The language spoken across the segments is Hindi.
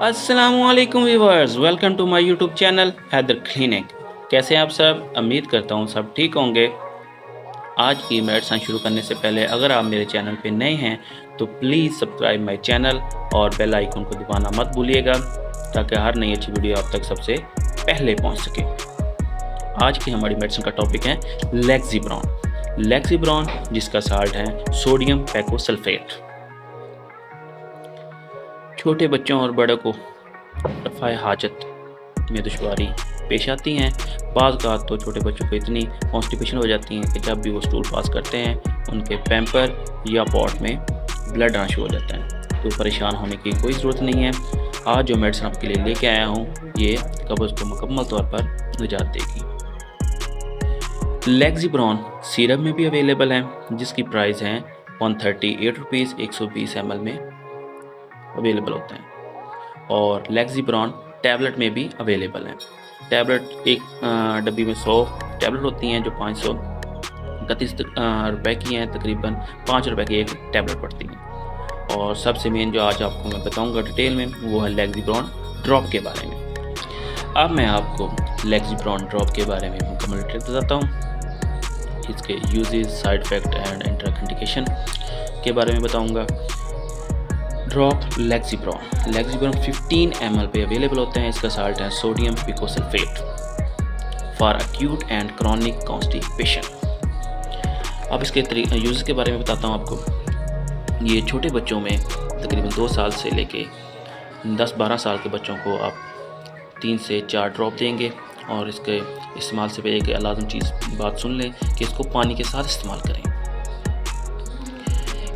अस्सलामुअलैकुम viewers, welcome to my YouTube channel Haider clinic. कैसे हैं आप सब? उम्मीद करता हूं सब ठीक होंगे। आज की मेडिसिन शुरू करने से पहले अगर आप मेरे चैनल पे नए हैं तो प्लीज़ सब्सक्राइब माय चैनल और बेल आइकन को दबाना मत भूलिएगा ताकि हर नई अच्छी वीडियो आप तक सबसे पहले पहुंच सके। आज की हमारी मेडिसिन का टॉपिक है लेक्सिब्रॉन, जिसका साल्ट है सोडियम पेकोसल्फेट। छोटे बच्चों और बड़ों को रफ़ाए हाजत में दुश्वारी पेश आती हैं। बाज़ औक़ात तो छोटे बच्चों को इतनी कॉन्स्टिपेशन हो जाती है कि जब भी वो स्टूल पास करते हैं उनके पैम्पर या पॉट में ब्लड आना शुरू हो जाता है। तो परेशान होने की कोई ज़रूरत नहीं है। आज जो मेडिसिन आपके लिए लेके आया हूँ ये कब्ज़ को मुकम्मल तौर पर निजात देगी। लेक्सिब्रॉन सिरप में भी अवेलेबल है, जिसकी प्राइस है 138 रुपीज़ 120 ml में अवेलेबल होते हैं। और लेक्सिब्रॉन टैबलेट में भी अवेलेबल है। टैबलेट एक डब्बी में 100 टैबलेट होती हैं जो 531 रुपये की हैं। तकरीबन 5 रुपये की एक टैबलेट पड़ती है। और सबसे मेन जो आज आपको मैं बताऊंगा डिटेल में वो है लेक्सिब्रॉन ड्रॉप के बारे में। अब मैं आपको लेक्सिब्रॉन ड्रॉप के बारे में मुकम्मल डिटेल बताता हूँ। इसके uses, side effect and contraindication के बारे में बताऊँगा। ड्रॉप लेक्सिब्रॉन 15 ml पे अवेलेबल होते हैं। इसका साल्ट है sodium picosulfate for acute and chronic constipation. अब इसके यूज़ के बारे में बताता हूँ आपको। ये छोटे बच्चों में तकरीबन 2 साल से लेके 10-12 साल के बच्चों को आप 3 से 4 ड्रॉप देंगे। और इसके इस्तेमाल से पहले एक लाज़िम चीज़ बात सुन लें कि इसको पानी के साथ इस्तेमाल करें।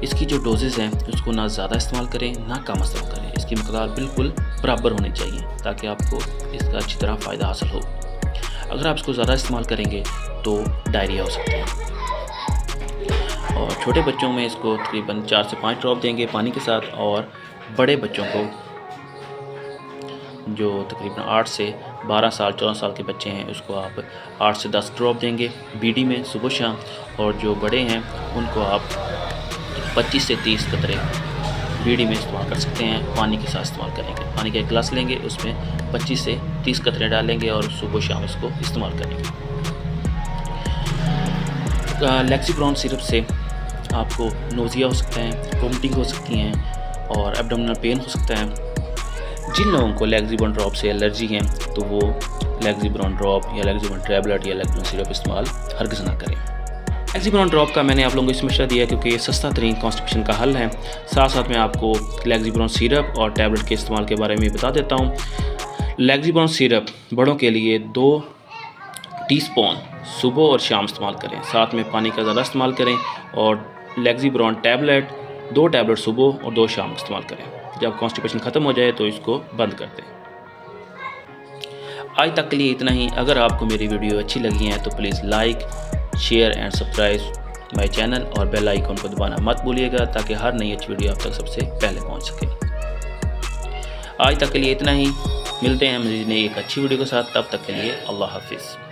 इसकी जो डोजेज़ हैं उसको ना ज़्यादा इस्तेमाल करें ना कम इस्तेमाल करें। इसकी मकदार बिल्कुल बराबर होनी चाहिए ताकि आपको इसका अच्छी तरह फ़ायदा हासिल हो। अगर आप इसको ज़्यादा इस्तेमाल करेंगे तो डायरिया हो सकता है। और छोटे बच्चों में इसको तकरीबन 4 से 5 ड्रॉप देंगे पानी के साथ। और बड़े बच्चों को जो तकरीबन 8 से 12 साल 14 साल के बच्चे हैं उसको आप 8 से 10 ड्रॉप देंगे बीडी में सुबह शाम। और जो बड़े हैं उनको आप 25 से 30 कतरे बीड़ी में इस्तेमाल कर सकते हैं। पानी के साथ इस्तेमाल करेंगे। पानी का एक गिलास लेंगे, उसमें 25 से 30 कतरे डालेंगे और सुबह शाम इसको इस्तेमाल करेंगे। लेक्सिब्रॉन सिरप से आपको नोज़िया हो सकता है, वोमिटिंग हो सकती हैं और एब्डोमिनल पेन हो सकता है। जिन लोगों को लेक्सिब्रॉन ड्रॉप से एलर्जी है तो वो लेक्सिब्रॉन ड्रॉप या लेक्सिब्रॉन टैबलेट या लेक्सिब्रॉन सिरप इस्तेमाल हरगिज़ ना करें। लेक्सिब्रॉन ड्रॉप का मैंने आप लोगों को इस मशवरा दिया क्योंकि ये सस्ता तरीन कॉन्स्टिपेशन का हल है। साथ साथ मैं आपको लेक्सिब्रॉन सिरप और टैबलेट के इस्तेमाल के बारे में बता देता हूँ। लेक्सिब्रॉन सिरप बड़ों के लिए 2 टीस्पून सुबह और शाम इस्तेमाल करें। साथ में पानी का ज़्यादा इस्तेमाल करें। और लेक्सिब्रॉन टैबलेट 2 टैबलेट सुबह और 2 शाम इस्तेमाल करें। जब कॉन्स्टिपेशन ख़त्म हो जाए तो इसको बंद कर दें। आज तक के लिए इतना ही। अगर आपको मेरी वीडियो अच्छी लगी है तो please like, share and subscribe my channel और बेल आइकन को दबाना मत भूलिएगा ताकि हर नई अच्छी वीडियो आप तक सबसे पहले पहुंच सके। आज तक के लिए इतना ही। मिलते हैं मज़ीद नई एक अच्छी वीडियो के साथ। तब तक के लिए अल्लाह हाफिज़।